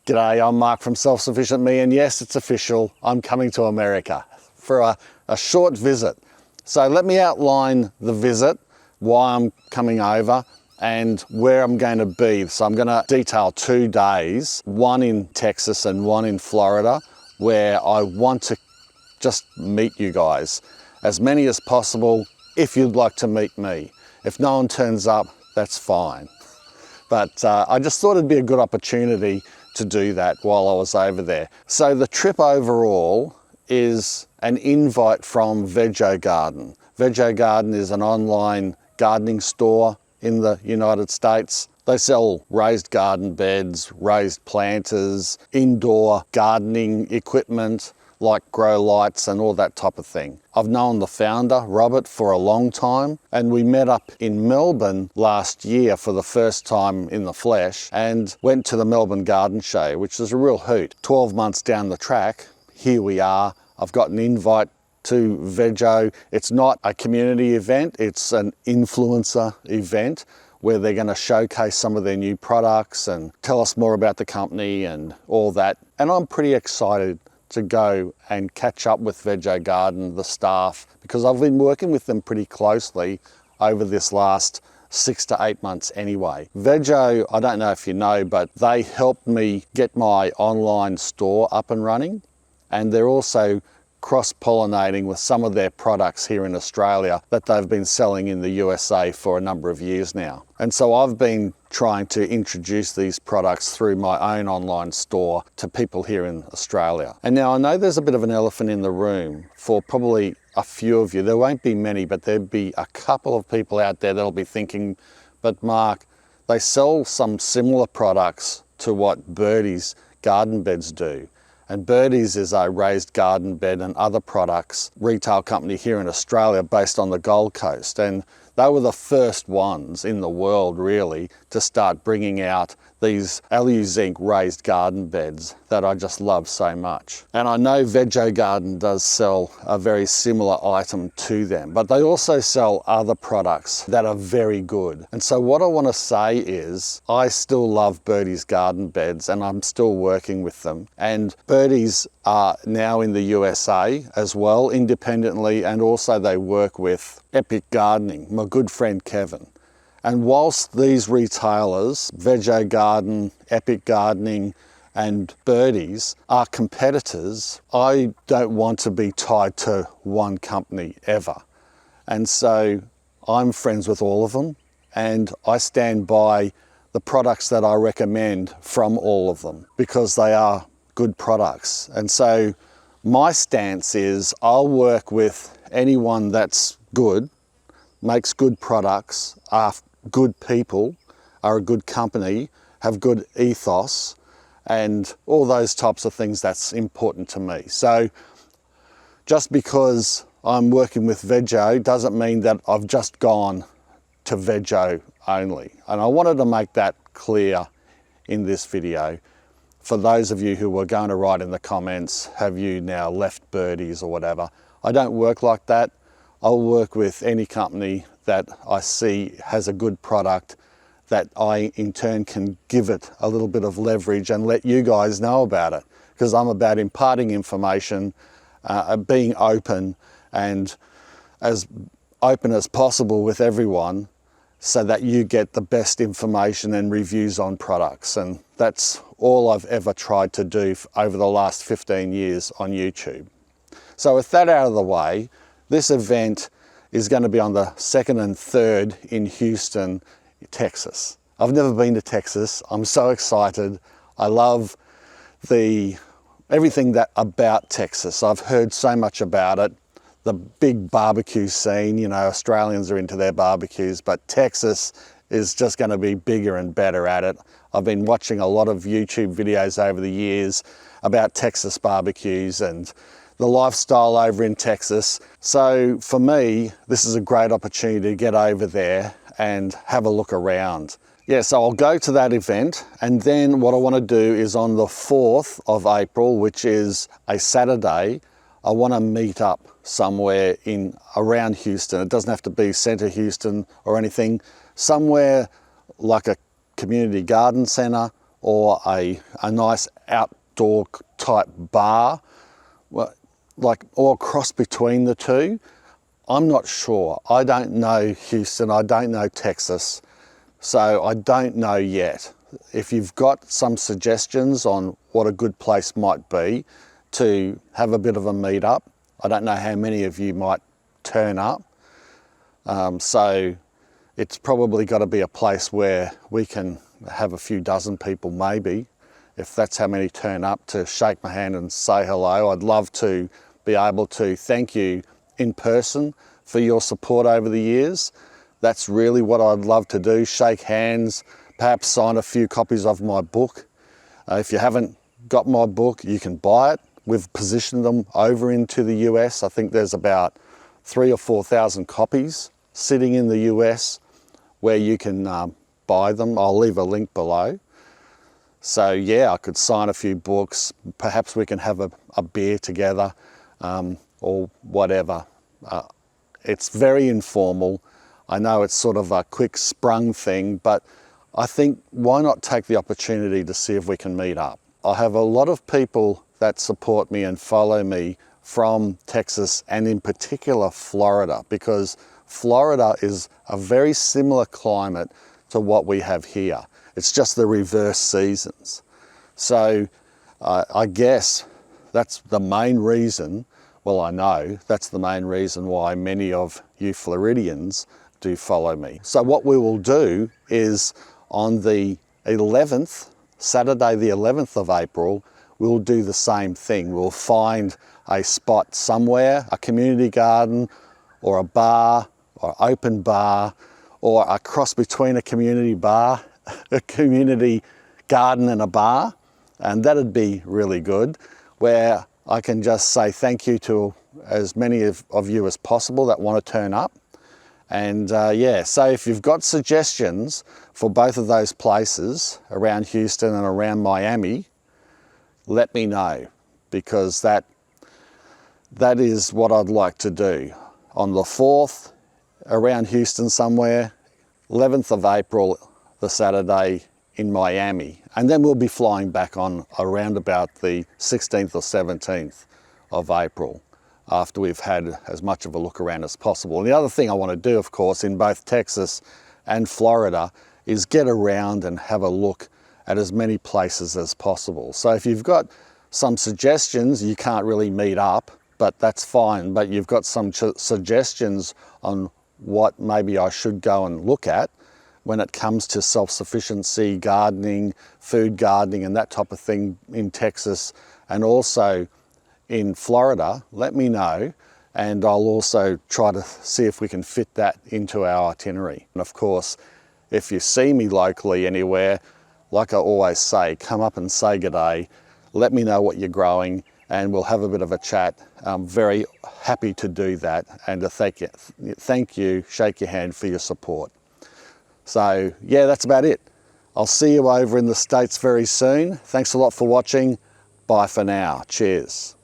G'day, I'm Mark from Self Sufficient Me, and yes, it's official, I'm coming to America for a short visit. So let me outline the visit, why I'm coming over, and where I'm going to be. So I'm going to detail 2 days, one in Texas and one in Florida, where I want to just meet you guys. As many as possible, if you'd like to meet me. If no one turns up, that's fine. But I just thought it'd be a good opportunity to do that while I was over there. So the trip overall is an invite from Vego Garden. Vego Garden is an online gardening store in the United States. They sell raised garden beds, raised planters, indoor gardening equipment like grow lights and all that type of thing. I've known the founder, Robert, for a long time, and we met up in Melbourne last year for the first time in the flesh and went to the Melbourne Garden Show, which was a real hoot. 12 months down the track, here we are. I've got an invite to Vego. It's not a community event, it's an influencer event where they're going to showcase some of their new products and tell us more about the company and all that. And I'm pretty excited to go and catch up with Vego Garden, the staff, because I've been working with them pretty closely over this last 6 to 8 months anyway. Vego, I don't know if you know, but they helped me get my online store up and running, and they're also cross-pollinating with some of their products here in Australia that they've been selling in the USA for a number of years now. And so I've been trying to introduce these products through my own online store to people here in Australia. And now I know there's a bit of an elephant in the room for probably a few of you. There won't be many, but there'd be a couple of people out there that'll be thinking, but Mark, they sell some similar products to what Birdie's garden beds do. And Birdie's is a raised garden bed and other products retail company here in Australia based on the Gold Coast. And they were the first ones in the world really to start bringing out these Zinc raised garden beds that I just love so much. And I know Vego Garden does sell a very similar item to them, but they also sell other products that are very good. And so what I want to say is I still love Birdie's garden beds and I'm still working with them. And Birdie's are now in the USA as well, independently, and also they work with Epic Gardening, my good friend Kevin. And whilst these retailers, Vego Garden, Epic Gardening and Birdie's are competitors, I don't want to be tied to one company ever. And so I'm friends with all of them and I stand by the products that I recommend from all of them because they are good products. And so my stance is I'll work with anyone that's good, makes good products, are good people, are a good company, have good ethos, and all those types of things that's important to me. So just because I'm working with Vego doesn't mean that I've just gone to Vego only. And I wanted to make that clear in this video. For those of you who were going to write in the comments, have you now left Birdie's or whatever? I don't work like that. I'll work with any company that I see has a good product that I in turn can give it a little bit of leverage and let you guys know about it, because I'm about imparting information, being open and as open as possible with everyone so that you get the best information and reviews on products. And that's all I've ever tried to do over the last 15 years on YouTube. So with that out of the way, this event is going to be on the 2nd and 3rd in Houston, Texas. I've never been to Texas. I'm so excited. I love everything about Texas. I've heard so much about it. The big barbecue scene, you know, Australians are into their barbecues, but Texas is just going to be bigger and better at it. I've been watching a lot of YouTube videos over the years about Texas barbecues and the lifestyle over in Texas. So for me, this is a great opportunity to get over there and have a look around. Yeah, so I'll go to that event, and then what I want to do is on the 4th of April, which is a Saturday, I want to meet up somewhere around Houston. It doesn't have to be centre Houston or anything. Somewhere like a community garden centre or a nice outdoor type bar, well, like, or cross between the two. I'm not sure. I don't know Houston, I don't know Texas, so I don't know yet. If you've got some suggestions on what a good place might be to have a bit of a meetup, I don't know how many of you might turn up. So it's probably got to be a place where we can have a few dozen people maybe, if that's how many turn up, to shake my hand and say hello. I'd love to be able to thank you in person for your support over the years. That's really what I'd love to do, shake hands, perhaps sign a few copies of my book. If you haven't got my book, you can buy it. We've positioned them over into the US. I think there's about 3,000 or 4,000 copies sitting in the US where you can buy them. I'll leave a link below. So yeah, I could sign a few books. Perhaps we can have a beer together or whatever. It's very informal. I know it's sort of a quick sprung thing, but I think why not take the opportunity to see if we can meet up. I have a lot of people that support me and follow me from Texas and in particular Florida, because Florida is a very similar climate to what we have here. It's just the reverse seasons. So I guess that's the main reason, well, I know that's the main reason why many of you Floridians do follow me. So what we will do is on the 11th, Saturday the 11th of April, we'll do the same thing. We'll find a spot somewhere, a community garden or a bar or open bar or a cross between a community bar, a community garden and a bar, and that'd be really good, where I can just say thank you to as many of you as possible that want to turn up. And yeah, so if you've got suggestions for both of those places around Houston and around Miami, let me know, because that is what I'd like to do. On the 4th, around Houston somewhere, 11th of April, the Saturday in Miami. And then we'll be flying back on around about the 16th or 17th of April, after we've had as much of a look around as possible. And the other thing I want to do, of course, in both Texas and Florida is get around and have a look at as many places as possible. So if you've got some suggestions, you can't really meet up, but that's fine. But you've got some suggestions on what maybe I should go and look at when it comes to self-sufficiency, gardening, food gardening, and that type of thing in Texas and also in Florida, let me know, and I'll also try to see if we can fit that into our itinerary. And of course, if you see me locally anywhere, like I always say, come up and say g'day, let me know what you're growing, and we'll have a bit of a chat. I'm very happy to do that and to thank you, shake your hand for your support. So yeah, that's about it. I'll see you over in the States very soon. Thanks a lot for watching. Bye for now. Cheers.